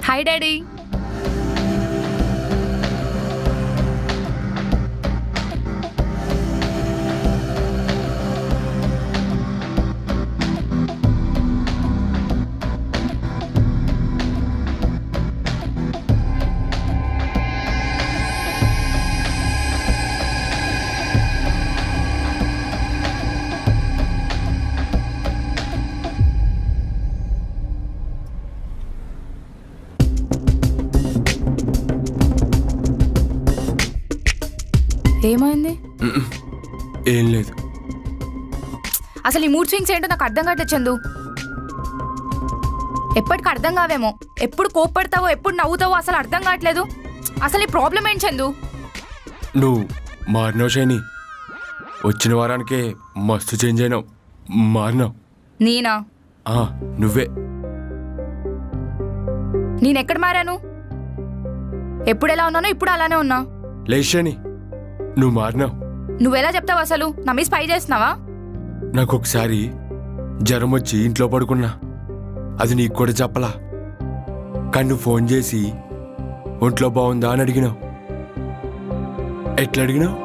Hi daddy. ఏమైంది? ఏం లేదు. అసలు ఈ మూడ్ స్వింగ్స్ ఏంటో నాకు అర్థం కావట్లేదు చందు. ఎప్పటికి అర్థం కావేమో, ఎప్పుడు కోప్పడతావో ఎప్పుడు నవ్వుతావో అసలు అర్థం కావట్లేదు. అసలు ఈ ప్రాబ్లం ఏంటి చందు? నువ్వు మారినావు షైని. వచ్చిన వారానికే మస్తు చేంజ్ అయినావు. మారినావు. నేనా? నువ్వే. నేనెక్కడ మారాను? ఎప్పుడు ఎలా ఉన్నానో ఇప్పుడు అలానే ఉన్నా. లేదు షైని, నువ్వు మారినావు. నువ్వెలా చెప్తావు? అసలు నా మీద స్పై చేస్తున్నావా? నాకు ఒకసారి జ్వరం వచ్చి ఇంట్లో పడుకున్నా. అది నీకు కూడా చెప్పలా. కానీ నువ్వు ఫోన్ చేసి ఒంట్లో బాగుందా అని అడిగినావు. ఎట్లా అడిగినావు?